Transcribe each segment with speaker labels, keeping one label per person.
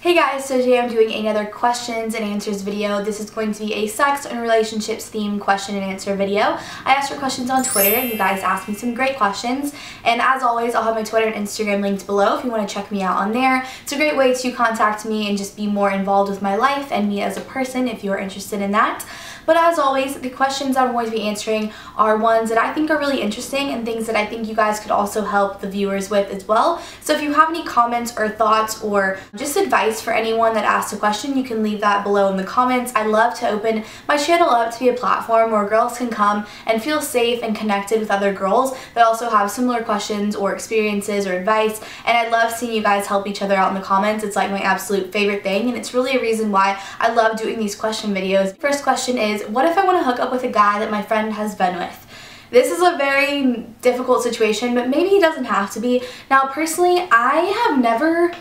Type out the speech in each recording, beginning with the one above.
Speaker 1: Hey guys, so today I'm doing another questions and answers video. This is going to be a sex and relationships themed question and answer video. I asked for questions on Twitter and you guys asked me some great questions. And as always, I'll have my Twitter and Instagram linked below if you want to check me out on there. It's a great way to contact me and just be more involved with my life and me as a person if you're interested in that. But as always, the questions I'm going to be answering are ones that I think are really interesting and things that I think you guys could also help the viewers with as well. So if you have any comments or thoughts or just advice for anyone that asked a question, you can leave that below in the comments. I love to open my channel up to be a platform where girls can come and feel safe and connected with other girls that also have similar questions or experiences or advice, and I love seeing you guys help each other out in the comments. It's like my absolute favorite thing, and it's really a reason why I love doing these question videos. First question is, what if I want to hook up with a guy that my friend has been with? This is a very difficult situation, but maybe he doesn't have to be. Now, personally, I have never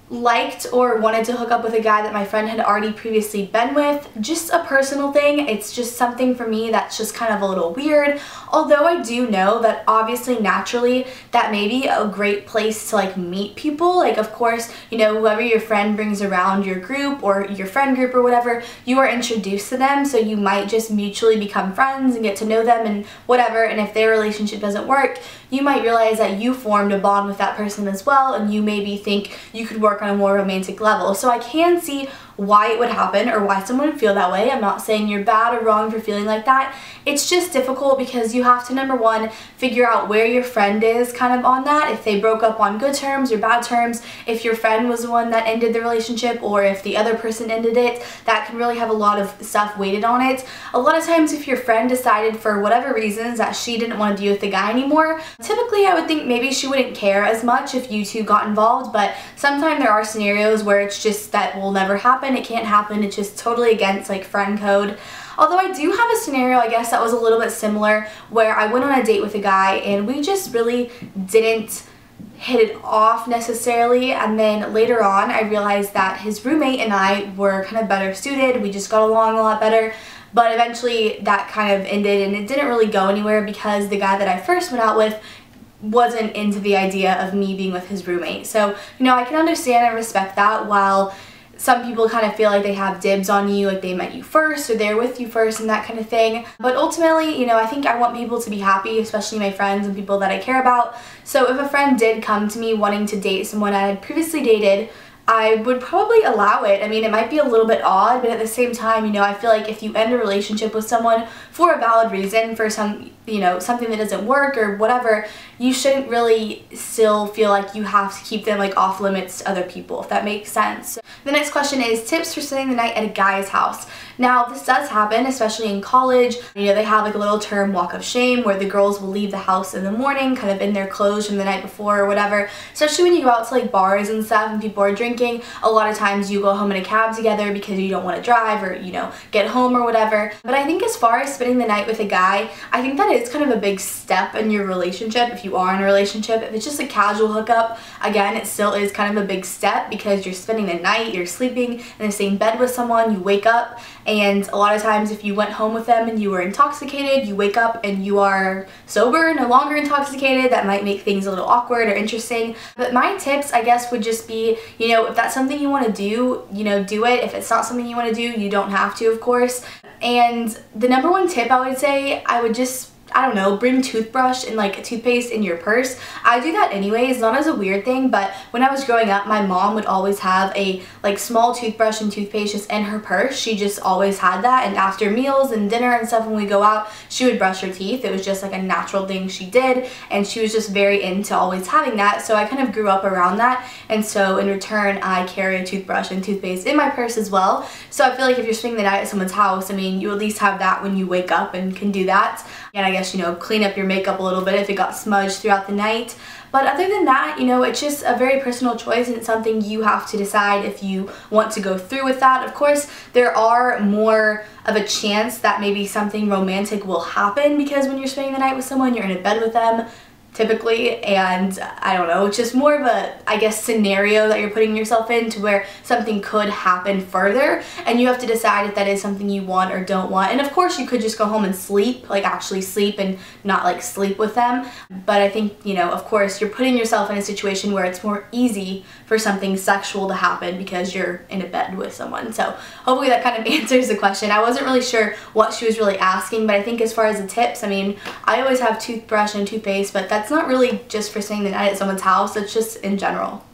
Speaker 1: liked or wanted to hook up with a guy that my friend had already previously been with. Just a personal thing. It's just something for me that's just kind of a little weird. Although I do know that obviously naturally that may be a great place to like meet people. Like, of course, you know, whoever your friend brings around your group or your friend group or whatever, you are introduced to them, so you might just mutually become friends and get to know them and whatever. And if their relationship doesn't work, you might realize that you formed a bond with that person as well, and you maybe think you could work on a more romantic level. So I can see why it would happen or why someone would feel that way. I'm not saying you're bad or wrong for feeling like that. It's just difficult because you have to, number one, figure out where your friend is kind of on that. If they broke up on good terms or bad terms, if your friend was the one that ended the relationship or if the other person ended it, that can really have a lot of stuff weighted on it. A lot of times if your friend decided for whatever reasons that she didn't want to be with the guy anymore, typically I would think maybe she wouldn't care as much if you two got involved, but sometimes there are scenarios where it's just that will never happen. It can't happen. It's just totally against like friend code. Although I do have a scenario, I guess, that was a little bit similar where I went on a date with a guy and we just really didn't hit it off necessarily, and then later on I realized that his roommate and I were kind of better suited. We just got along a lot better. But eventually that kind of ended and it didn't really go anywhere because the guy that I first went out with wasn't into the idea of me being with his roommate. So, you know, I can understand and respect that, while some people kind of feel like they have dibs on you, like they met you first or they're with you first and that kind of thing. But ultimately, you know, I think I want people to be happy, especially my friends and people that I care about. So if a friend did come to me wanting to date someone I had previously dated, I would probably allow it. I mean, it might be a little bit odd, but at the same time, you know, I feel like if you end a relationship with someone for a valid reason, for some, you know, something that doesn't work or whatever, you shouldn't really still feel like you have to keep them like off limits to other people, if that makes sense. The next question is tips for spending the night at a guy's house. Now, this does happen, especially in college. You know, they have like a little term, walk of shame, where the girls will leave the house in the morning, kind of in their clothes from the night before or whatever. Especially when you go out to like bars and stuff and people are drinking, a lot of times you go home in a cab together because you don't want to drive or, you know, get home or whatever. But I think as far as spending the night with a guy, I think that is kind of a big step in your relationship if you are in a relationship. If it's just a casual hookup, again, it still is kind of a big step because you're spending the night, you're sleeping in the same bed with someone, you wake up, and a lot of times if you went home with them and you were intoxicated, you wake up and you are sober, no longer intoxicated. That might make things a little awkward or interesting. But my tips, I guess, would just be, you know, if that's something you want to do, you know, do it. If it's not something you want to do, you don't have to, of course. And the number one tip I would say, I would just, I don't know, bring toothbrush and like a toothpaste in your purse. I do that anyways, not as a weird thing, but when I was growing up, my mom would always have a like small toothbrush and toothpaste just in her purse. She just always had that, and after meals and dinner and stuff when we go out, she would brush her teeth. It was just like a natural thing she did, and she was just very into always having that, so I kind of grew up around that, and so in return I carry a toothbrush and toothpaste in my purse as well. So I feel like if you're spending the night at someone's house, I mean, you at least have that when you wake up and can do that. And I guess, you know, clean up your makeup a little bit if it got smudged throughout the night. But other than that, you know, it's just a very personal choice, and it's something you have to decide if you want to go through with that. Of course, there are more of a chance that maybe something romantic will happen because when you're spending the night with someone, you're in a bed with them. typically, and I don't know, it's just more of a, I guess, scenario that you're putting yourself in to where something could happen further, and you have to decide if that is something you want or don't want. And of course you could just go home and sleep, like actually sleep and not like sleep with them, but I think, you know, of course you're putting yourself in a situation where it's more easy for something sexual to happen because you're in a bed with someone. So hopefully that kind of answers the question. I wasn't really sure what she was really asking, but I think as far as the tips, I mean, I always have toothbrush and toothpaste, but that's not really just for staying the night at someone's house, it's just in general.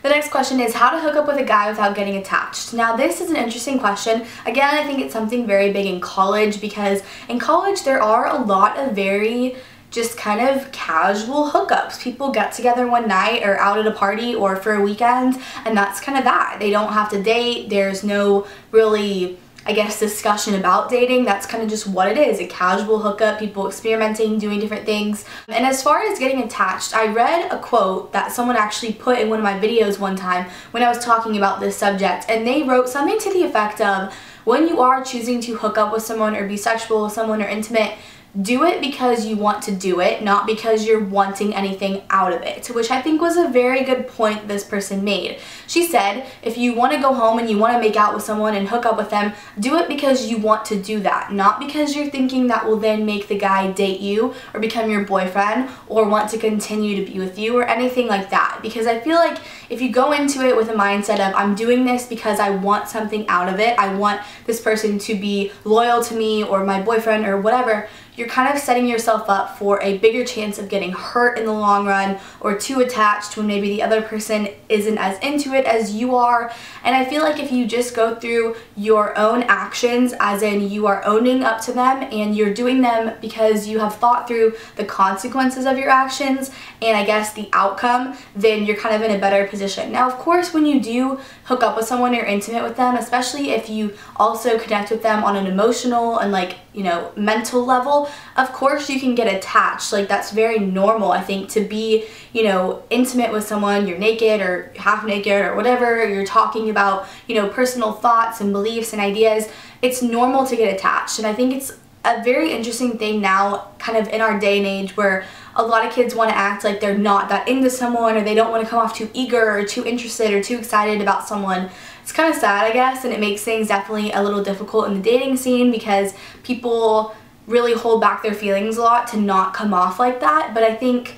Speaker 1: The next question is how to hook up with a guy without getting attached. Now this is an interesting question. Again, I think it's something very big in college, because in college there are a lot of very just kind of casual hookups. People get together one night or out at a party or for a weekend, and that's kind of that. They don't have to date. There's no really, I guess, discussion about dating. That's kind of just what it is, a casual hookup, people experimenting, doing different things. And as far as getting attached, I read a quote that someone actually put in one of my videos one time when I was talking about this subject, and they wrote something to the effect of, when you are choosing to hook up with someone or be sexual with someone or intimate, do it because you want to do it, not because you're wanting anything out of it, which I think was a very good point this person made. She said, if you want to go home and you want to make out with someone and hook up with them, do it because you want to do that, not because you're thinking that will then make the guy date you or become your boyfriend or want to continue to be with you or anything like that. Because I feel like if you go into it with a mindset of, I'm doing this because I want something out of it, I want this person to be loyal to me or my boyfriend or whatever, you're kind of setting yourself up for a bigger chance of getting hurt in the long run or too attached when maybe the other person isn't as into it as you are. And I feel like if you just go through your own actions, as in you are owning up to them and you're doing them because you have thought through the consequences of your actions and I guess the outcome, then you're kind of in a better position. Now, of course, when you do hook up with someone, you're intimate with them, especially if you also connect with them on an emotional and like, you know, mental level, of course you can get attached. Like, that's very normal, I think, to be, you know, intimate with someone, you're naked or half naked or whatever, you're talking about, you know, personal thoughts and beliefs and ideas. It's normal to get attached, and I think it's a very interesting thing now, kind of in our day and age, where a lot of kids want to act like they're not that into someone, or they don't want to come off too eager or too interested or too excited about someone. It's kind of sad, I guess, and it makes things definitely a little difficult in the dating scene because people really hold back their feelings a lot to not come off like that. But I think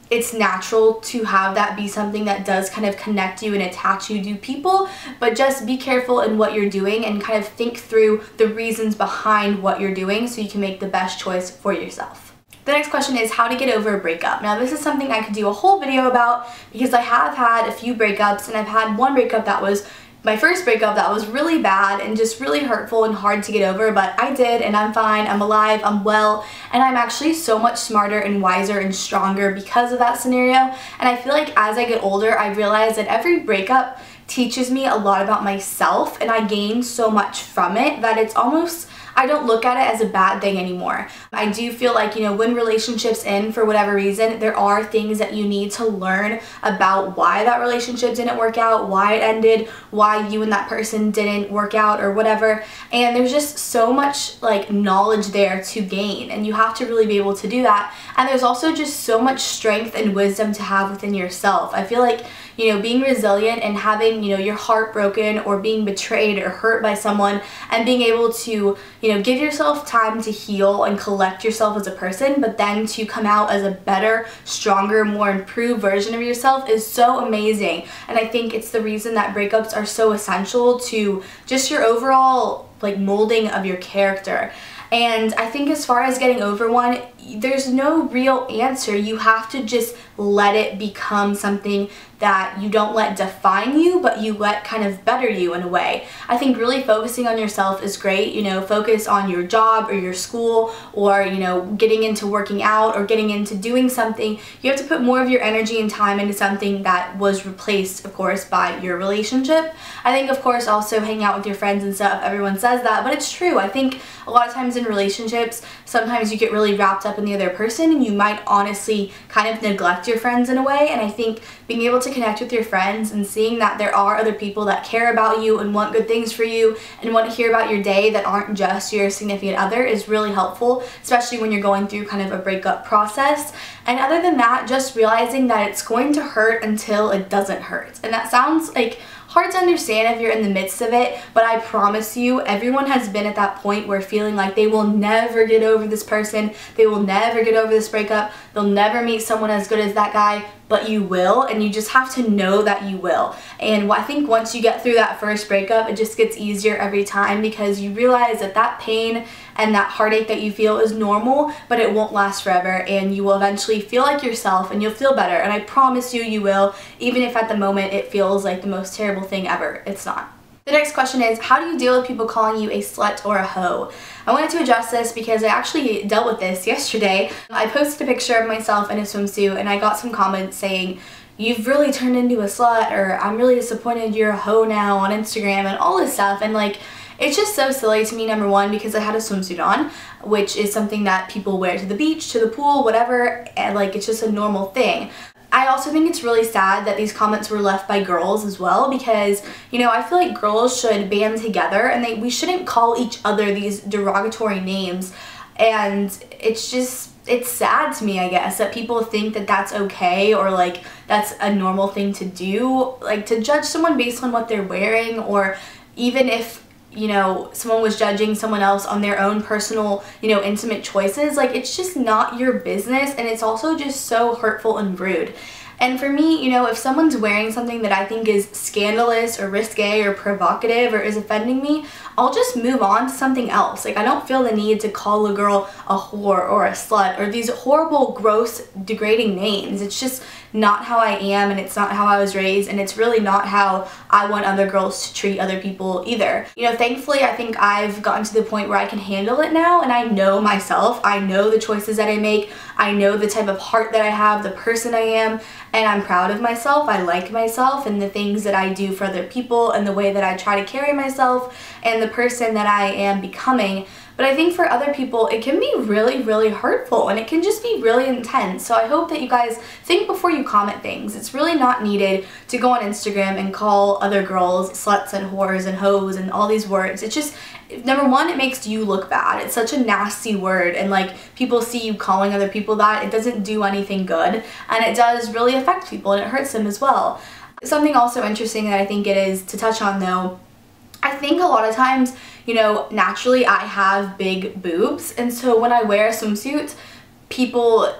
Speaker 1: it's natural to have that be something that does kind of connect you and attach you to people, but just be careful in what you're doing and kind of think through the reasons behind what you're doing so you can make the best choice for yourself. The next question is how to get over a breakup. Now this is something I could do a whole video about because I have had a few breakups, and I've had one breakup that was my first breakup that was really bad and just really hurtful and hard to get over, but I did, and I'm fine, I'm alive, I'm well, and I'm actually so much smarter and wiser and stronger because of that scenario. And I feel like as I get older, I realize that every breakup teaches me a lot about myself, and I gain so much from it that it's almost, I don't look at it as a bad thing anymore. I do feel like, you know, when relationships end for whatever reason, there are things that you need to learn about why that relationship didn't work out, why it ended, why you and that person didn't work out or whatever. And there's just so much like knowledge there to gain, and you have to really be able to do that. And there's also just so much strength and wisdom to have within yourself. I feel like, you know, being resilient and having, you know, your heart broken or being betrayed or hurt by someone, and being able to, you know, give yourself time to heal and collect yourself as a person, but then to come out as a better, stronger, more improved version of yourself is so amazing. And I think it's the reason that breakups are so essential to just your overall like molding of your character. And I think as far as getting over one, there's no real answer. You have to just let it become something that you don't let define you, but you let kind of better you in a way. I think really focusing on yourself is great. You know, focus on your job or your school, or, you know, getting into working out or getting into doing something. You have to put more of your energy and time into something that was replaced, of course, by your relationship. I think, of course, also hang out with your friends and stuff. Everyone says that, but it's true. I think a lot of times in relationships, sometimes you get really wrapped up in the other person, and you might honestly kind of neglect neglect your friends in a way, and I think being able to connect with your friends and seeing that there are other people that care about you and want good things for you and want to hear about your day that aren't just your significant other is really helpful, especially when you're going through kind of a breakup process. And other than that, just realizing that it's going to hurt until it doesn't hurt. And that sounds like hard to understand if you're in the midst of it, but I promise you, everyone has been at that point where feeling like they will never get over this person, they will never get over this breakup, they'll never meet someone as good as that guy, but you will, and you just have to know that you will. And I think once you get through that first breakup, it just gets easier every time because you realize that that pain and that heartache that you feel is normal, but it won't last forever, and you will eventually feel like yourself and you'll feel better. And I promise you, you will, even if at the moment it feels like the most terrible thing ever. It's not. The next question is, how do you deal with people calling you a slut or a hoe? I wanted to address this because I actually dealt with this yesterday. I posted a picture of myself in a swimsuit and I got some comments saying, "You've really turned into a slut," or "I'm really disappointed you're a hoe now" on Instagram and all this stuff. And like, it's just so silly to me, number one, because I had a swimsuit on, which is something that people wear to the beach, to the pool, whatever, and like, it's just a normal thing. I also think it's really sad that these comments were left by girls as well, because, you know, I feel like girls should band together and we shouldn't call each other these derogatory names. And it's just, it's sad to me, I guess, that people think that that's okay, or like that's a normal thing to do, like to judge someone based on what they're wearing, or even if, you know, someone was judging someone else on their own personal, you know, intimate choices. Like, it's just not your business, and it's also just so hurtful and rude. And for me, you know, if someone's wearing something that I think is scandalous or risque or provocative or is offending me, I'll just move on to something else. Like, I don't feel the need to call a girl a whore or a slut or these horrible, gross, degrading names. It's just not how I am, and it's not how I was raised, and it's really not how I want other girls to treat other people either. You know, thankfully, I think I've gotten to the point where I can handle it now, and I know myself. I know the choices that I make. I know the type of heart that I have, the person I am, and I'm proud of myself. I like myself and the things that I do for other people and the way that I try to carry myself and the person that I am becoming. But I think for other people, it can be really, really hurtful, and it can just be really intense. So I hope that you guys think before you comment things. It's really not needed to go on Instagram and call other girls sluts and whores and hoes and all these words. It's just, number one, it makes you look bad. It's such a nasty word, and like, people see you calling other people that, it doesn't do anything good, and it does really affect people, and it hurts them as well. Something also interesting that I think it is to touch on though, I think a lot of times, you know, naturally I have big boobs, and so when I wear a swimsuit, people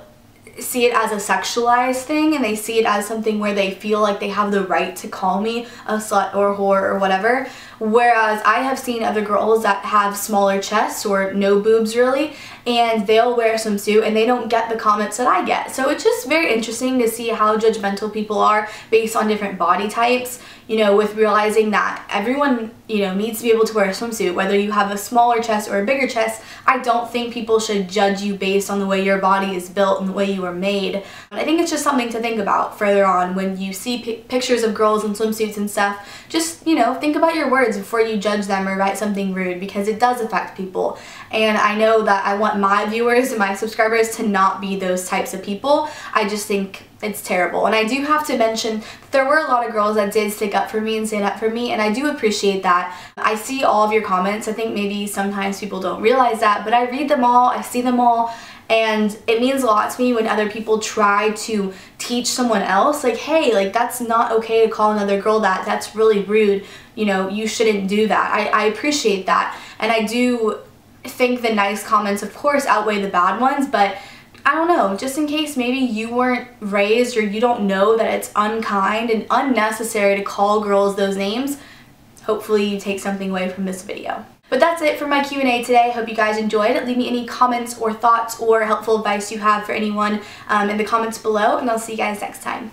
Speaker 1: see it as a sexualized thing, and they see it as something where they feel like they have the right to call me a slut or a whore or whatever, whereas I have seen other girls that have smaller chests or no boobs really, and they'll wear a swimsuit and they don't get the comments that I get. So it's just very interesting to see how judgmental people are based on different body types, you know, with realizing that everyone, you know, needs to be able to wear a swimsuit, whether you have a smaller chest or a bigger chest. I don't think people should judge you based on the way your body is built and the way you were made. But I think it's just something to think about further on when you see pictures of girls in swimsuits and stuff. Just, you know, think about your words before you judge them or write something rude, because it does affect people. And I know that I want my viewers and my subscribers to not be those types of people. I just think it's terrible. And I do have to mention that there were a lot of girls that did stick up for me and stand up for me, and I do appreciate that. I see all of your comments. I think maybe sometimes people don't realize that, but I read them all, I see them all, and it means a lot to me when other people try to teach someone else, like, hey, like, that's not okay to call another girl that, that's really rude, you know, you shouldn't do that. I appreciate that, and I do think the nice comments, of course, outweigh the bad ones, but I don't know, just in case maybe you weren't raised or you don't know that it's unkind and unnecessary to call girls those names, hopefully you take something away from this video. But that's it for my Q&A today. Hope you guys enjoyed. Leave me any comments or thoughts or helpful advice you have for anyone in the comments below, and I'll see you guys next time.